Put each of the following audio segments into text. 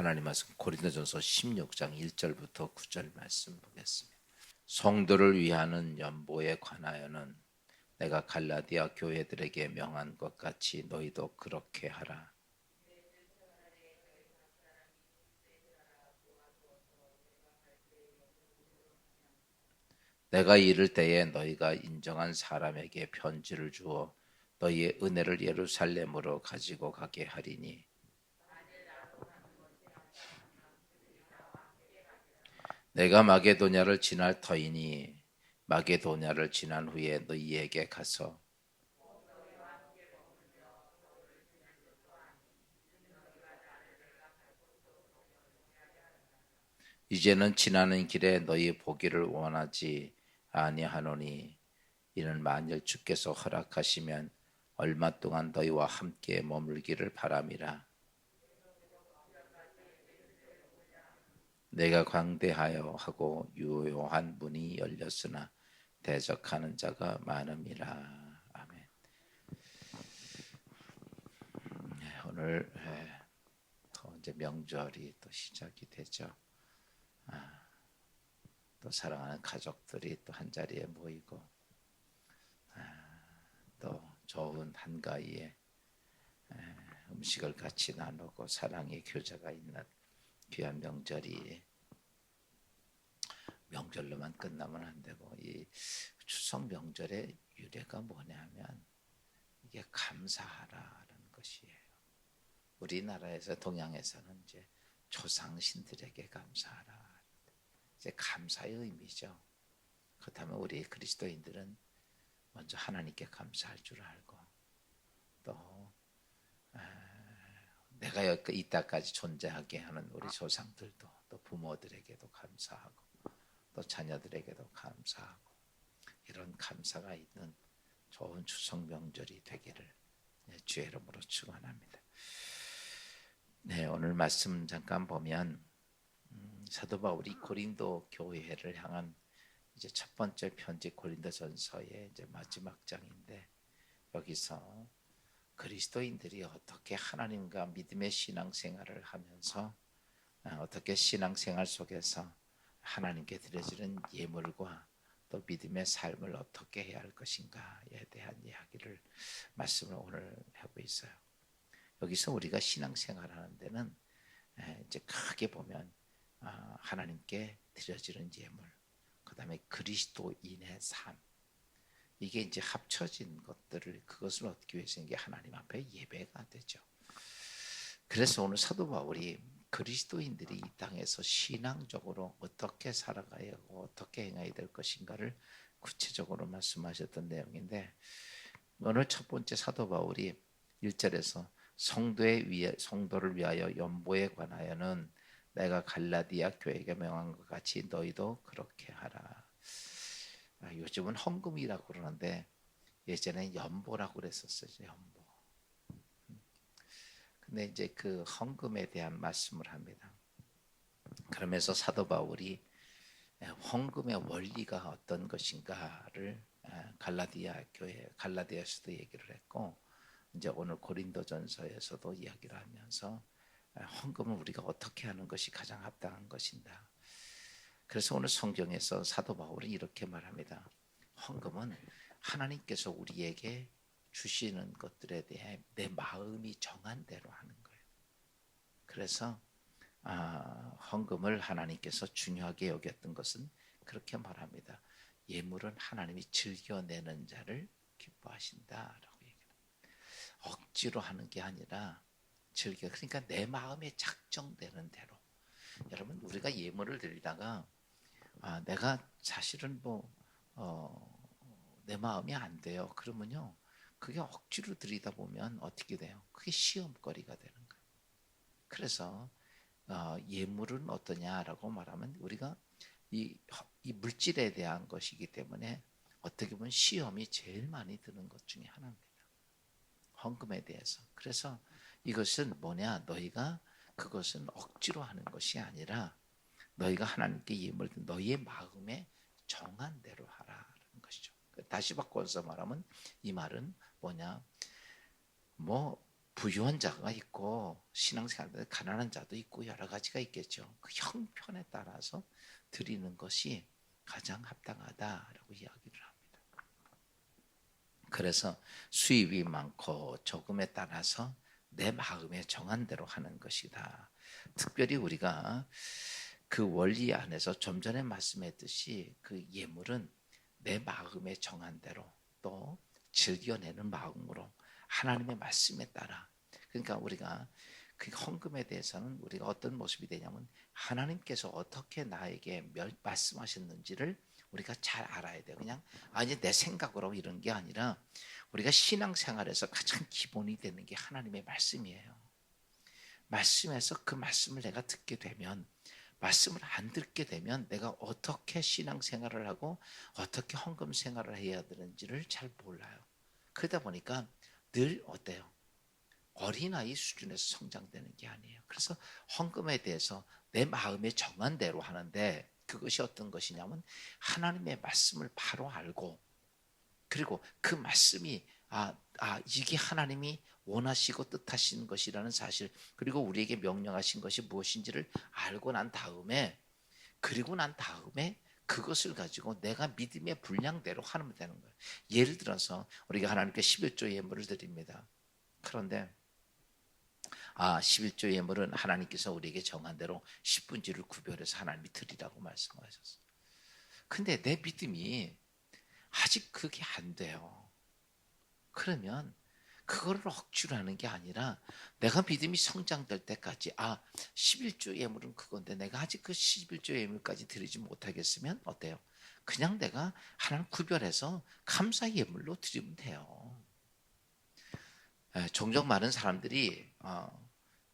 하나님 말씀 고린도전서 16장 1절부터 9절 말씀 보겠습니다. 성도를 위하는 연보에 관하여는 내가 갈라디아 교회들에게 명한 것 같이 너희도 그렇게 하라. 내가 이를 때에 너희가 인정한 사람에게 편지를 주어 너희의 은혜를 예루살렘으로 가지고 가게 하리니 내가 마게도냐를 지날 터이니 마게도냐를 지난 후에 너희에게 가서 이제는 지나는 길에 너희 보기를 원하지 아니하노니 이는 만일 주께서 허락하시면 얼마 동안 너희와 함께 머물기를 바람이라. 내가 광대하여 하고 유효한 문이 열렸으나 대적하는 자가 많음이라. 아멘. 오늘 이제 명절이 또 시작이 되죠. 또 사랑하는 가족들이 또 한 자리에 모이고 또 좋은 한가위에 음식을 같이 나누고 사랑의 교제가 있는 귀한 명절이 명절로만 끝나면 안 되고 이 추석 명절의 유래가 뭐냐면 이게 감사하라는 것이에요. 우리나라에서 동양에서는 이제 조상신들에게 감사하라. 이제 감사의 의미죠. 그렇다면 우리 그리스도인들은 먼저 하나님께 감사할 줄 알고 또 내가 이때까지 존재하게 하는 우리 조상들도 또 부모들에게도 감사하고 또 자녀들에게도 감사하고 이런 감사가 있는 좋은 추석 명절이 되기를 주의 이름으로 축원합니다. 네, 오늘 말씀 잠깐 보면 사도 바울이 고린도 교회를 향한 이제 첫 번째 편지 고린도전서의 이제 마지막 장인데 여기서 그리스도인들이 어떻게 하나님과 믿음의 신앙생활을 하면서 어떻게 신앙생활 속에서 하나님께 드려지는 예물과 또 믿음의 삶을 어떻게 해야 할 것인가에 대한 이야기를 말씀을 오늘 하고 있어요. 여기서 우리가 신앙생활하는 데는 이제 크게 보면 하나님께 드려지는 예물, 그다음에 그리스도인의 삶, 이게 이제 합쳐진 것들을 그것을 얻기 위해서 이게 하나님 앞에 예배가 되죠. 그래서 오늘 사도 바울이 그리스도인들이 이 땅에서 신앙적으로 어떻게 살아가야 하고 어떻게 행해야 될 것인가를 구체적으로 말씀하셨던 내용인데 오늘 첫 번째 사도 바울이 1절에서 성도를 위하여 연보에 관하여는 내가 갈라디아 교회에게 명한 것 같이 너희도 그렇게 하라. 요즘은 헌금이라고 그러는데 예전에 연보라고 그랬었어요. 연보. 근데 이제 그 헌금에 대한 말씀을 합니다. 그러면서 사도 바울이 헌금의 원리가 어떤 것인가를 갈라디아 교회 갈라디아서도 얘기를 했고 이제 오늘 고린도전서에서도 이야기를 하면서 헌금을 우리가 어떻게 하는 것이 가장 합당한 것인가. 그래서 오늘 성경에서 사도 바울은 이렇게 말합니다. 헌금은 하나님께서 우리에게 주시는 것들에 대해 내 마음이 정한 대로 하는 거예요. 그래서 헌금을 하나님께서 중요하게 여겼던 것은 그렇게 말합니다. 예물은 하나님이 즐겨내는 자를 기뻐하신다라고 얘기합니다. 억지로 하는 게 아니라 그러니까 내 마음에 작정되는 대로. 여러분 우리가 예물을 드리다가 내가 사실은 내 마음이 안 돼요. 그러면요 그게 억지로 드리다 보면 어떻게 돼요? 그게 시험거리가 되는 거예요. 그래서 예물은 어떠냐라고 말하면 우리가 이 물질에 대한 것이기 때문에 어떻게 보면 시험이 제일 많이 드는 것 중에 하나입니다. 헌금에 대해서. 그래서 이것은 뭐냐? 너희가 그것은 억지로 하는 것이 아니라 너희가 하나님께 예물을 드린 너희의 마음에 정한 대로 하라는 것이죠. 다시 바꿔서 말하면 이 말은 뭐냐? 부유한 자가 있고 신앙생활에 가난한 자도 있고 여러 가지가 있겠죠. 그 형편에 따라서 드리는 것이 가장 합당하다라고 이야기를 합니다. 그래서 수입이 많고 적음에 따라서 내 마음에 정한 대로 하는 것이다. 특별히 우리가 그 원리 안에서 좀 전에 말씀했듯이 그 예물은 내 마음에 정한 대로 또 즐겨내는 마음으로 하나님의 말씀에 따라, 그러니까 우리가 그 헌금에 대해서는 우리가 어떤 모습이 되냐면 하나님께서 어떻게 나에게 말씀하셨는지를 우리가 잘 알아야 돼요. 그냥 아니 내 생각으로 이런 게 아니라 우리가 신앙생활에서 가장 기본이 되는 게 하나님의 말씀이에요. 말씀에서 그 말씀을 내가 듣게 되면, 말씀을 안 듣게 되면 내가 어떻게 신앙생활을 하고 어떻게 헌금 생활을 해야 되는지를 잘 몰라요. 그러다 보니까 늘 어때요? 어린아이 수준에서 성장되는 게 아니에요. 그래서 헌금에 대해서 내 마음에 정한 대로 하는데, 그것이 어떤 것이냐면 하나님의 말씀을 바로 알고, 그리고 그 말씀이 이게 하나님이 원하시고 뜻하시는 것이라는 사실, 그리고 우리에게 명령하신 것이 무엇인지를 알고 난 다음에, 그리고 난 다음에 그것을 가지고 내가 믿음의 분량대로 하면 되는 거예요. 예를 들어서 우리가 하나님께 11조 예물을 드립니다. 그런데 11조 예물은 하나님께서 우리에게 정한 대로 10분지를 구별해서 하나님이 드리라고 말씀하셨어요. 근데 내 믿음이 아직 그게 안 돼요. 그러면 그거를 억지로 하는 게 아니라 내가 믿음이 성장될 때까지 11조 예물은 그건데 내가 아직 그 11조 예물까지 드리지 못하겠으면 어때요? 그냥 내가 하나님 구별해서 감사 예물로 드리면 돼요. 종종 많은 사람들이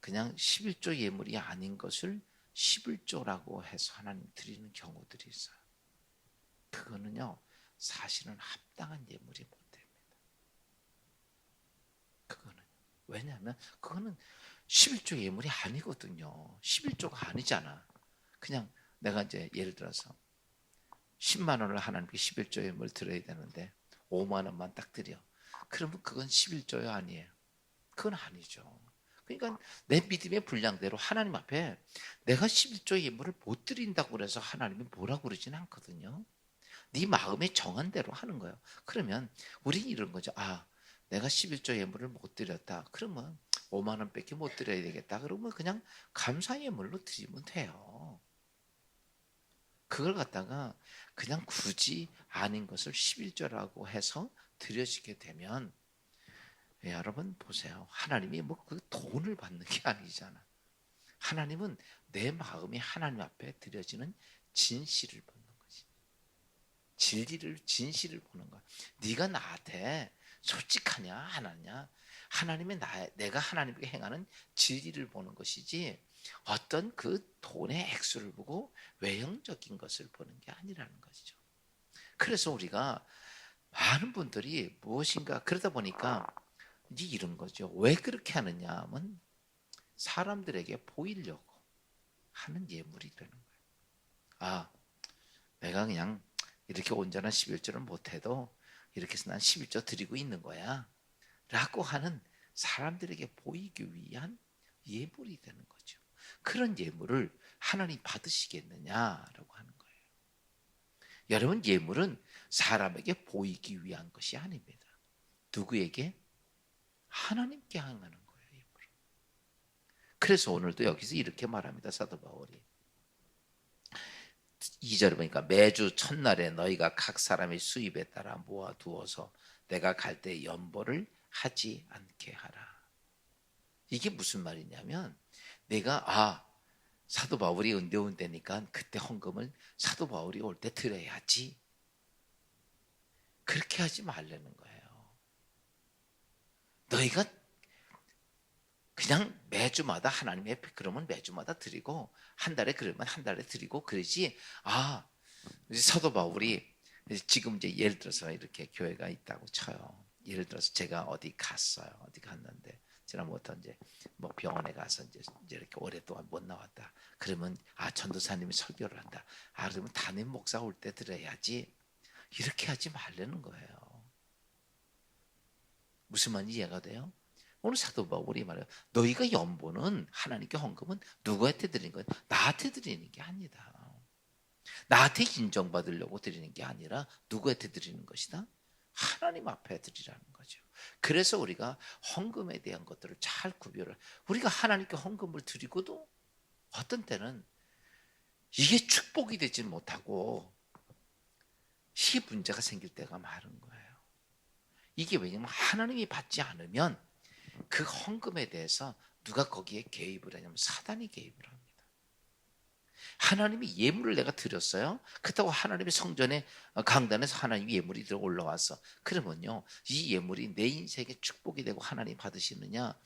그냥 11조 예물이 아닌 것을 11조라고 해서 하나님 드리는 경우들이 있어요. 그거는요, 사실은 합당한 예물이 못 됩니다. 그거는. 왜냐하면 그거는 11조 예물이 아니거든요. 11조가 아니잖아. 그냥 내가 이제 예를 들어서 10만 원을 하나님께 11조 예물 드려야 되는데 5만 원만 딱 드려. 그러면 그건 11조요 아니에요? 그건 아니죠. 그러니까 내 믿음의 분량대로 하나님 앞에 내가 11조 예물을 못 드린다고 그래서 하나님이 뭐라고 그러지는 않거든요. 네 마음에 정한 대로 하는 거예요. 그러면 우리 이런 거죠. 내가 11조 예물을 못 드렸다. 그러면 5만 원밖에 못 드려야 되겠다. 그러면 그냥 감사 예물로 드리면 돼요. 그걸 갖다가 그냥 굳이 아닌 것을 11조라고 해서 드려지게 되면, 여러분 보세요. 하나님이 뭐 그 돈을 받는 게 아니잖아. 하나님은 내 마음이 하나님 앞에 드려지는 진실을 보는 거지. 진실을 보는 거야. 네가 나한테 솔직하냐 안 하냐, 하나님의 내가 하나님께 행하는 진리를 보는 것이지 어떤 그 돈의 액수를 보고 외형적인 것을 보는 게 아니라는 것이죠. 그래서 우리가 많은 분들이 무엇인가 그러다 보니까 이제 이런 거죠. 왜 그렇게 하느냐 하면 사람들에게 보이려고 하는 예물이 되는 거예요. 내가 그냥 이렇게 온전한 11조를 못해도 이렇게 해서 난 11조 드리고 있는 거야 라고 하는, 사람들에게 보이기 위한 예물이 되는 거죠. 그런 예물을 하나님 받으시겠느냐라고 하는 거예요. 여러분, 예물은 사람에게 보이기 위한 것이 아닙니다. 누구에게? 하나님께 향하는 거예요, 예물은. 그래서 오늘도 여기서 이렇게 말합니다, 사도 바울이. 2절에 보니까 매주 첫날에 너희가 각 사람의 수입에 따라 모아두어서 내가 갈 때 연보를 하지 않게 하라. 이게 무슨 말이냐면 내가 사도 바울이 은대 온 때니까 그때 헌금을 사도 바울이 올 때 드려야지, 그렇게 하지 말라는 거예요. 너희가 그냥 매주마다 하나님 앞에 그러면 매주마다 드리고 한 달에 그러면 한 달에 드리고 그러지. 사도 바울이 지금 이제 예를 들어서 이렇게 교회가 있다고 쳐요. 예를 들어서 제가 어디 갔어요. 어디 갔는데 지난번부터 이제 뭐 병원에 가서 이제 이렇게 오랫동안 못 나왔다. 그러면 전도사님이 설교를 한다. 그러면 담임 목사 올 때 들어야지. 이렇게 하지 말라는 거예요. 무슨 말인지 이해가 돼요? 오늘 사도 바울이 말해요. 너희가 연보는 하나님께 헌금은 누구한테 드리는 거예요? 나한테 드리는 게 아니다. 나한테 인정받으려고 드리는 게 아니라 누구한테 드리는 것이다? 하나님 앞에 드리라는 거죠. 그래서 우리가 헌금에 대한 것들을 잘 구별을, 우리가 하나님께 헌금을 드리고도 어떤 때는 이게 축복이 되지 못하고 이 문제가 생길 때가 많은 거예요. 이게 왜냐면 하나님이 받지 않으면 그 헌금에 대해서 누가 거기에 개입을 하냐면 사단이 개입을 합니다. 하나님이 예물을 내가 드렸어요. 그렇다고 하나님의 성전에 강단에서 하나님이 예물이 들어 올라와서 그러면요, 이 예물이 내 인생의 축복이 되고 하나님 받으시느냐?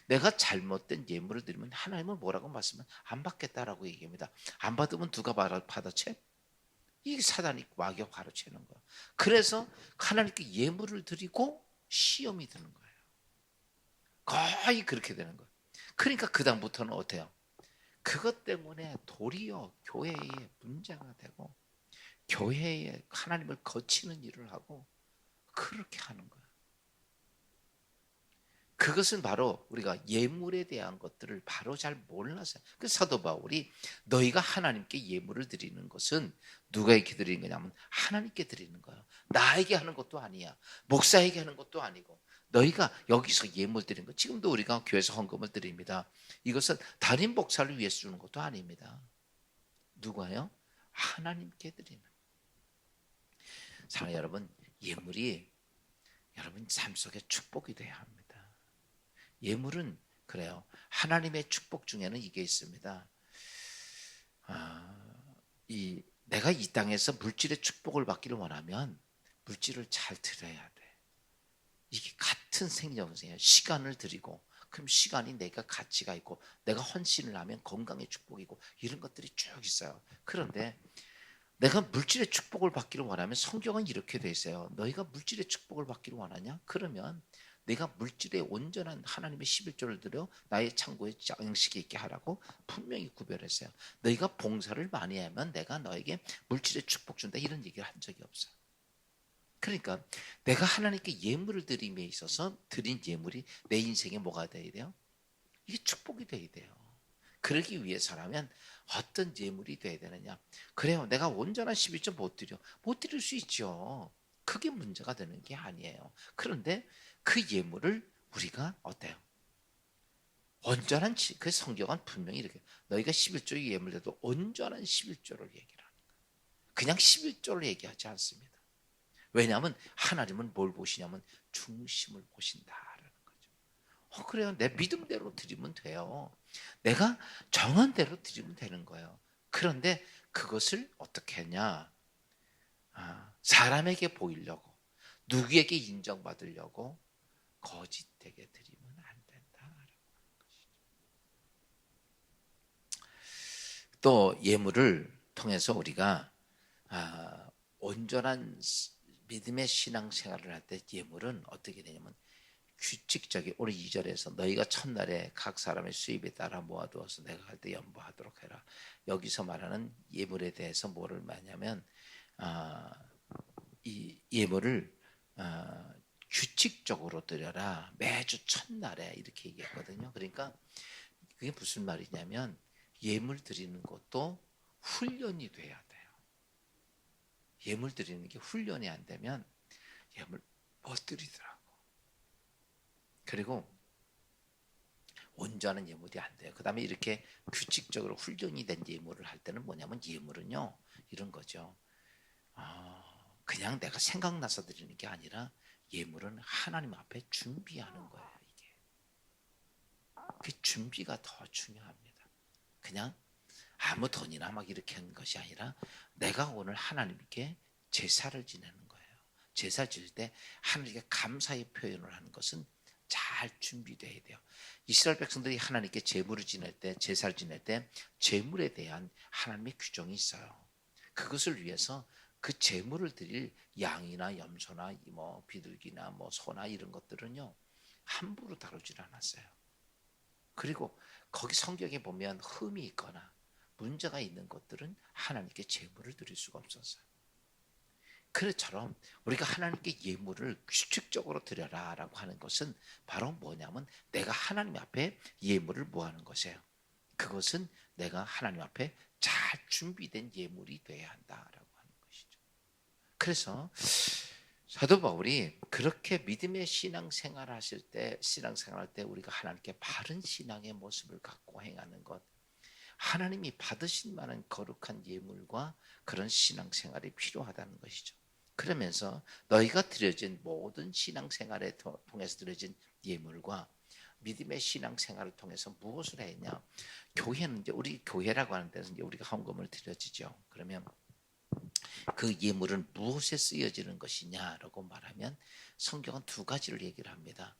내가 잘못된 예물을 드리면 하나님은 뭐라고 말씀은 안 받겠다라고 얘기합니다. 안 받으면 누가 받아채? 이게 사단이 마귀가 가르치는 거예요. 그래서 하나님께 예물을 드리고 시험이 드는 거예요. 거의 그렇게 되는 거예요. 그러니까 그 다음부터는 어때요? 그것 때문에 도리어 교회에 문제가 되고 교회에 하나님을 거치는 일을 하고 그렇게 하는 거예요. 그것은 바로 우리가 예물에 대한 것들을 바로 잘 몰라서. 그 사도 바울이 너희가 하나님께 예물을 드리는 것은 누가에게 드리는 거냐면 하나님께 드리는 거예요. 나에게 하는 것도 아니야. 목사에게 하는 것도 아니고 너희가 여기서 예물 드리는 거. 지금도 우리가 교회에서 헌금을 드립니다. 이것은 다른 목사를 위해서 주는 것도 아닙니다. 누가요? 하나님께 드리는. 사랑하는 여러분, 예물이 여러분 삶 속에 축복이 돼야 합니다. 예물은 그래요. 하나님의 축복 중에는 이게 있습니다. 내가 이 땅에서 물질의 축복을 받기를 원하면 물질을 잘 드려야 돼. 이게 같은 생명이에요. 시간을 드리고 그럼 시간이 내가 가치가 있고 내가 헌신을 하면 건강의 축복이고 이런 것들이 쭉 있어요. 그런데 내가 물질의 축복을 받기를 원하면 성경은 이렇게 돼 있어요. 너희가 물질의 축복을 받기를 원하냐? 그러면 내가 물질에 온전한 하나님의 11조를 들여 나의 창고에 양식이 있게 하라고 분명히 구별했어요. 너희가 봉사를 많이 하면 내가 너에게 물질의 축복 준다 이런 얘기를 한 적이 없어요. 그러니까 내가 하나님께 예물을 드림에 있어서 드린 예물이 내 인생에 뭐가 돼야 돼요? 이게 축복이 돼야 돼요. 그러기 위해서라면 어떤 예물이 돼야 되느냐? 그래요. 내가 온전한 11조 못 드려. 못 드릴 수 있죠. 그게 문제가 되는 게 아니에요. 그런데 그 예물을 우리가 어때요? 온전한 그 성경은 분명히 이렇게 너희가 11조 예물에도 온전한 11조를 얘기를 하는 거예요. 그냥 11조를 얘기하지 않습니다. 왜냐하면 하나님은 뭘 보시냐면 중심을 보신다라는 거죠. 그래요. 내 믿음대로 드리면 돼요. 내가 정한 대로 드리면 되는 거예요. 그런데 그것을 어떻게 하냐? 사람에게 보이려고 누구에게 인정받으려고 거짓되게 드리면 안 된다라는 것이죠. 또 예물을 통해서 우리가 온전한 믿음의 신앙생활을 할 때 예물은 어떻게 되냐면 규칙적인 오늘 2절에서 너희가 첫날에 각 사람의 수입에 따라 모아두어서 내가 갈 때 연보하도록 해라. 여기서 말하는 예물에 대해서 뭐를 말하냐면 이 예물을 규칙적으로 드려라. 매주 첫날에 이렇게 얘기했거든요. 그러니까 그게 무슨 말이냐면 예물 드리는 것도 훈련이 돼야 돼요. 예물 드리는 게 훈련이 안 되면 예물 못 드리더라고. 그리고 온전한 예물이 안 돼요. 그 다음에 이렇게 규칙적으로 훈련이 된 예물을 할 때는 뭐냐면 예물은요 이런 거죠. 그냥 내가 생각나서 드리는 게 아니라 예물은 하나님 앞에 준비하는 거예요. 이게 그 준비가 더 중요합니다. 그냥 아무 돈이나 막 이렇게 하는 것이 아니라 내가 오늘 하나님께 제사를 지내는 거예요. 제사 지낼 때 하나님께 감사의 표현을 하는 것은 잘 준비돼야 돼요. 이스라엘 백성들이 하나님께 제물을 지낼 때, 제사를 지낼 때 제물에 대한 하나님의 규정이 있어요. 그것을 위해서 그 제물을 드릴 양이나 염소나 뭐 비둘기나 뭐 소나 이런 것들은요 함부로 다루질 않았어요. 그리고 거기 성경에 보면 흠이 있거나 문제가 있는 것들은 하나님께 제물을 드릴 수가 없었어요. 그처럼 우리가 하나님께 예물을 규칙적으로 드려라라고 하는 것은 바로 뭐냐면 내가 하나님 앞에 예물을 뭐하는 것이에요. 그것은 내가 하나님 앞에 잘 준비된 예물이 돼야 한다라고 하는 것이죠. 그래서 사도 바울이 그렇게 믿음의 신앙생활 하실 때, 신앙생활할 때 우리가 하나님께 바른 신앙의 모습을 갖고 행하는 것, 하나님이 받으신 만한 거룩한 예물과 그런 신앙생활이 필요하다는 것이죠. 그러면서 너희가 드려진 모든 신앙생활에 통해서 드려진 예물과 믿음의 신앙생활을 통해서 무엇을 했냐? 교회는 이제 우리 교회라고 하는 데서 이제 우리가 헌금을 드려지죠. 그러면 그 예물은 무엇에 쓰여지는 것이냐라고 말하면 성경은 두 가지를 얘기를 합니다.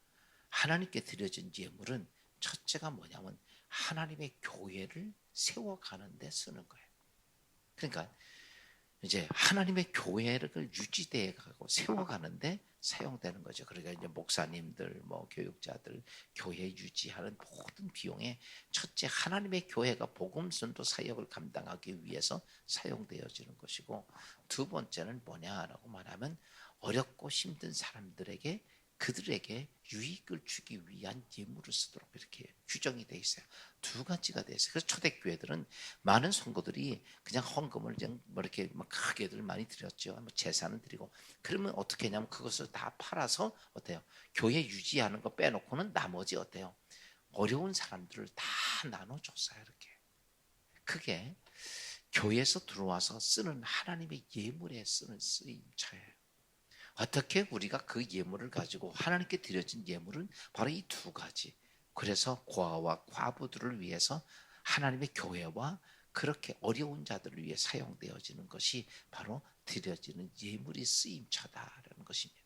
하나님께 드려진 예물은 첫째가 뭐냐면 하나님의 교회를 세워가는 데 쓰는 거예요. 그러니까 이제 하나님의 교회를 유지되어 가고 세워가는데 사용되는 거죠. 그러니까 이제 목사님들, 뭐 교육자들, 교회 유지하는 모든 비용에 첫째 하나님의 교회가 복음 전도 사역을 감당하기 위해서 사용되어지는 것이고, 두 번째는 뭐냐라고 말하면 어렵고 힘든 사람들에게 그들에게 유익을 주기 위한 예물을 쓰도록 이렇게 규정이 돼 있어요. 두 가지가 돼 있어요. 그래서 초대교회들은 많은 성도들이 그냥 헌금을 그냥 뭐 이렇게 막 크게들 많이 드렸죠. 뭐 제사는 드리고, 그러면 어떻게 하냐면 그것을 다 팔아서 어때요? 교회 유지하는 거 빼놓고는 나머지 어때요? 어려운 사람들을 다 나눠줬어요. 이렇게. 그게 교회에서 들어와서 쓰는 하나님의 예물에 쓰는 쓰임처예요. 어떻게 우리가 그 예물을 가지고 하나님께 드려진 예물은 바로 이 두 가지. 그래서 고아와 과부들을 위해서 하나님의 교회와 그렇게 어려운 자들을 위해 사용되어지는 것이 바로 드려지는 예물이 쓰임처다라는 것입니다.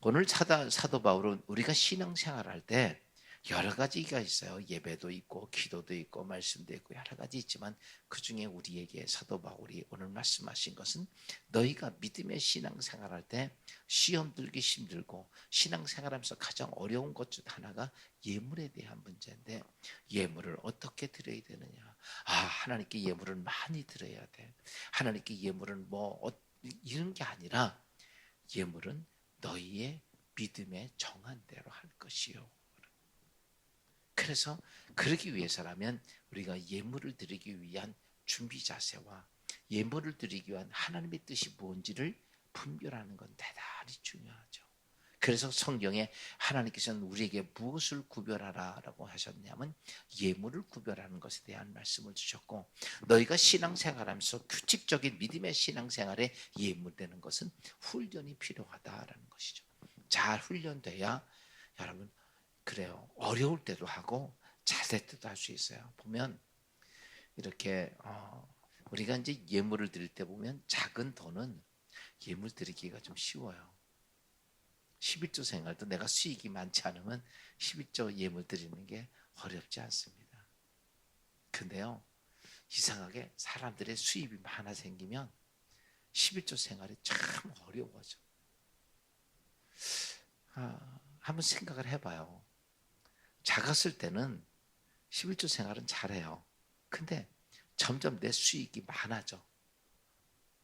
오늘 사도 바울은 우리가 신앙생활할 때 여러 가지가 있어요. 예배도 있고 기도도 있고 말씀도 있고 여러 가지 있지만 그중에 우리에게 사도 바울이 오늘 말씀하신 것은 너희가 믿음의 신앙생활할 때 시험 들기 힘들고 신앙생활하면서 가장 어려운 것 중 하나가 예물에 대한 문제인데, 예물을 어떻게 드려야 되느냐. 하나님께 예물을 많이 드려야 돼. 하나님께 예물은 뭐 이런 게 아니라 예물은 너희의 믿음에 정한 대로 할 것이요. 그래서 그러기 위해서라면 우리가 예물을 드리기 위한 준비 자세와 예물을 드리기 위한 하나님의 뜻이 뭔지를 분별하는 건 대단히 중요하죠. 그래서 성경에 하나님께서는 우리에게 무엇을 구별하라라고 하셨냐면 예물을 구별하는 것에 대한 말씀을 주셨고, 너희가 신앙생활하면서 규칙적인 믿음의 신앙생활에 예물되는 것은 훈련이 필요하다라는 것이죠. 잘 훈련돼야 여러분 그래요. 어려울 때도 하고 잘 될 때도 할 수 있어요. 보면 이렇게 우리가 이제 예물을 드릴 때 보면 작은 돈은 예물 드리기가 좀 쉬워요. 11조 생활도 내가 수익이 많지 않으면 11조 예물 드리는 게 어렵지 않습니다. 근데요, 이상하게 사람들의 수입이 많아 생기면 11조 생활이 참 어려워져. 한번 생각을 해봐요. 작았을 때는 11조 생활은 잘해요. 근데 점점 내 수익이 많아져.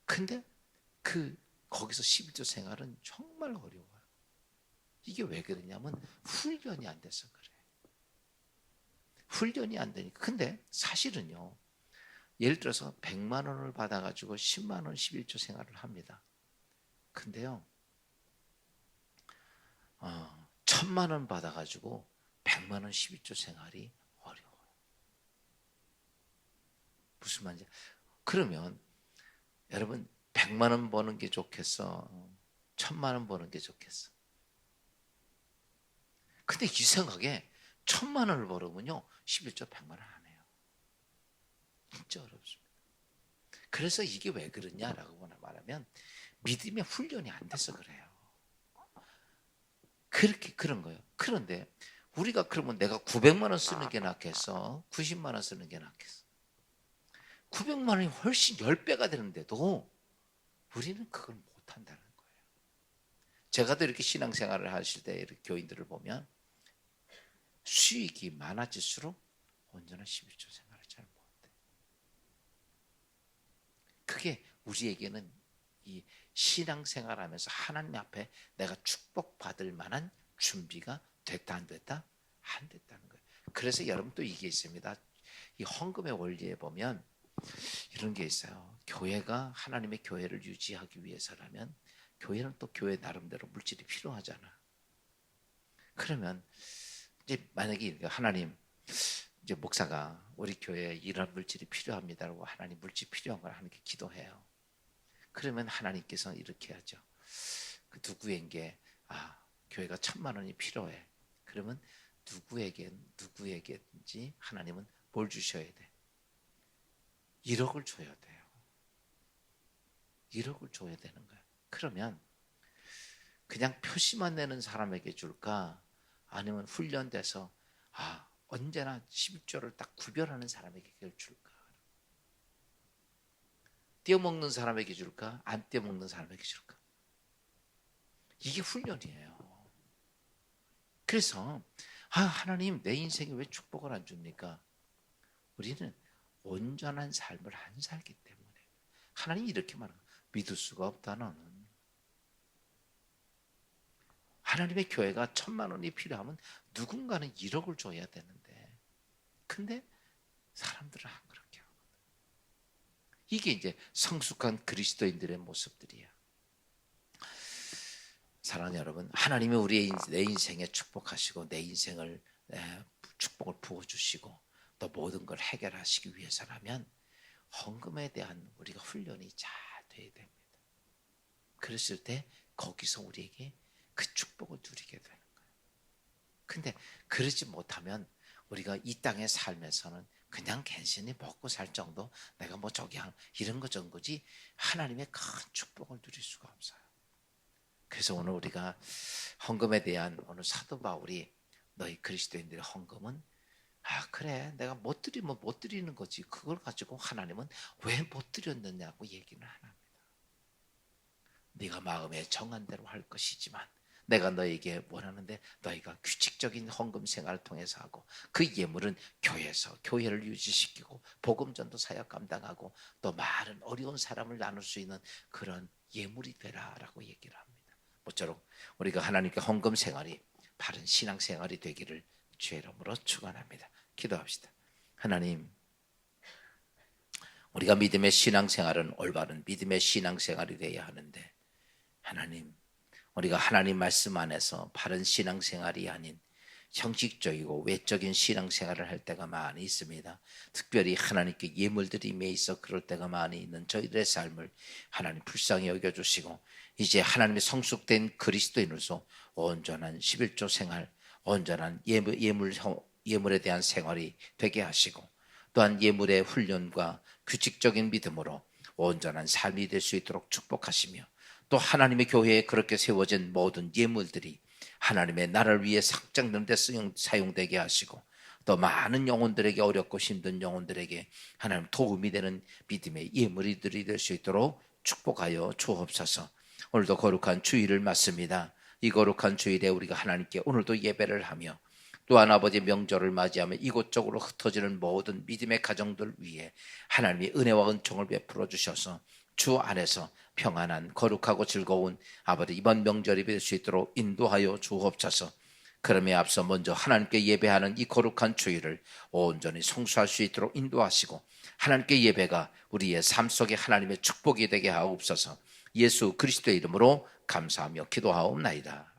근데 거기서 11조 생활은 정말 어려워요. 이게 왜 그러냐면 훈련이 안 돼서 그래. 훈련이 안 되니까. 근데 사실은요, 예를 들어서 100만 원을 받아가지고 10만 원 11조 생활을 합니다. 근데요, 1000만 원 받아가지고 100만 원 11조 생활이 어려워요. 무슨 말인지. 그러면 여러분 100만 원 버는 게 좋겠어? 1000만 원 버는 게 좋겠어? 근데 이상하게 1000만 원을 벌으면요 11조 100만 원 안 해요. 진짜 어렵습니다. 그래서 이게 왜 그러냐라고 말하면 믿음의 훈련이 안 돼서 그래요. 그렇게 그런 거예요. 그런데 우리가 그러면 내가 900만 원 쓰는 게 낫겠어? 90만 원 쓰는 게 낫겠어? 900만 원이 훨씬 10배가 되는데도 우리는 그걸 못한다는 거예요. 제가도 이렇게 신앙생활을 하실 때 이렇게 교인들을 보면 수익이 많아질수록 온전한 11조 생활을 잘 못해. 그게 우리에게는 이 신앙생활하면서 하나님 앞에 내가 축복받을 만한 준비가 됐다 안 됐다? 안 됐다는 거예요. 그래서 여러분 또 이게 있습니다. 이 헌금의 원리에 보면 이런 게 있어요. 교회가 하나님의 교회를 유지하기 위해서라면 교회는 또 교회 나름대로 물질이 필요하잖아. 그러면 이제 만약에 하나님 이제 목사가 우리 교회에 이런 물질이 필요합니다라고 하나님 물질 필요한 걸 하나님께 기도해요. 그러면 하나님께서 이렇게 하죠. 그 누구에게 교회가 1,000만 원이 필요해. 그러면 누구에게든지 하나님은 뭘 주셔야 돼? 1억을 줘야 돼요. 1억을 줘야 되는 거야. 그러면 그냥 표시만 내는 사람에게 줄까? 아니면 훈련돼서 언제나 11조를 딱 구별하는 사람에게 줄까? 떼어먹는 사람에게 줄까? 안 떼어먹는 사람에게 줄까? 이게 훈련이에요. 그래서 하나님 내 인생에 왜 축복을 안 줍니까? 우리는 온전한 삶을 안 살기 때문에. 하나님이 이렇게 말합니다. 믿을 수가 없다 너는. 하나님의 교회가 1,000만 원이 필요하면 누군가는 1억을 줘야 되는데, 근데 사람들은 안 그렇게 하거든. 이게 이제 성숙한 그리스도인들의 모습들이야. 사랑하는 여러분, 하나님이 내 인생에 축복하시고 내 인생을 축복을 부어주시고 또 모든 걸 해결하시기 위해서라면 헌금에 대한 우리가 훈련이 잘 돼야 됩니다. 그랬을 때 거기서 우리에게 그 축복을 누리게 되는 거예요. 근데 그러지 못하면 우리가 이 땅에 살면서는 그냥 간신히 먹고 살 정도, 내가 뭐 저기 이런 거 전 거지 하나님의 큰 축복을 누릴 수가 없어요. 그래서 오늘 우리가 헌금에 대한 오늘 사도 바울이 너희 그리스도인들의 헌금은 그래 내가 못 드리면 못 드리는 거지 그걸 가지고 하나님은 왜 못 드렸느냐고 얘기는 안 합니다. 네가 마음에 정한 대로 할 것이지만 내가 너에게 원하는데 너희가 규칙적인 헌금 생활을 통해서 하고 그 예물은 교회에서 교회를 유지시키고 복음전도 사역 감당하고 또 많은 어려운 사람을 나눌 수 있는 그런 예물이 되라라고 얘기를 합니다. 모쪼록 우리가 하나님께 헌금 생활이 바른 신앙 생활이 되기를 주의 이름으로 축원합니다. 기도합시다. 하나님, 우리가 믿음의 신앙 생활은 올바른 믿음의 신앙 생활이 되어야 하는데 하나님, 우리가 하나님 말씀 안에서 바른 신앙 생활이 아닌 형식적이고 외적인 신앙 생활을 할 때가 많이 있습니다. 특별히 하나님께 예물드림에 있어 그럴 때가 많이 있는 저희들의 삶을 하나님 불쌍히 여겨주시고 이제 하나님의 성숙된 그리스도인으로서 온전한 11조 생활, 온전한 예물에 대한 생활이 되게 하시고 또한 예물의 훈련과 규칙적인 믿음으로 온전한 삶이 될 수 있도록 축복하시며 또 하나님의 교회에 그렇게 세워진 모든 예물들이 하나님의 나라를 위해 상장되는 데 사용되게 하시고 또 많은 영혼들에게 어렵고 힘든 영혼들에게 하나님 도움이 되는 믿음의 예물이들이 될 수 있도록 축복하여 주옵소서. 오늘도 거룩한 주일을 맞습니다. 이 거룩한 주일에 우리가 하나님께 오늘도 예배를 하며 또한 아버지 명절을 맞이하며 이곳저곳으로 흩어지는 모든 믿음의 가정들 위해 하나님의 은혜와 은총을 베풀어 주셔서 주 안에서 평안한 거룩하고 즐거운 아버지 이번 명절이 될 수 있도록 인도하여 주옵소서. 그럼에 앞서 먼저 하나님께 예배하는 이 거룩한 주일을 온전히 성수할 수 있도록 인도하시고 하나님께 예배가 우리의 삶 속에 하나님의 축복이 되게 하옵소서. 예수 그리스도의 이름으로 감사하며 기도하옵나이다.